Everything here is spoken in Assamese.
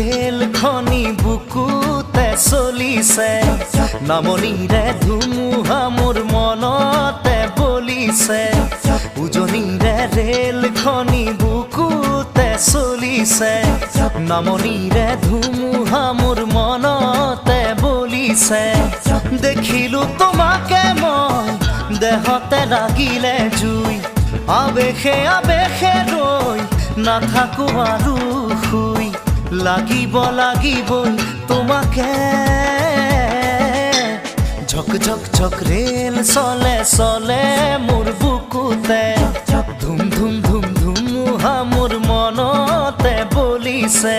ৰেল খনি বুকুতে চলিছে নামনিৰে ধুমুহা মোৰ মনতে বলিছে উজনিৰে ৰেল খনি বুকুতে চলিছে নামনিৰে ধুমুহা মোৰ মনতে বলিছে দেখিলো তোমাকে মই দেহতে লাগিলে জুই আবেশে আবেশে ৰৈ নাথাকো আৰু শুই লাগিবই তোমাকে ঝক ঝক ঝক ৰেল চলে চলে মোৰ বুকুতে ধুম ধুম ধুম ধুমুহা মোৰ মনতে বলিছে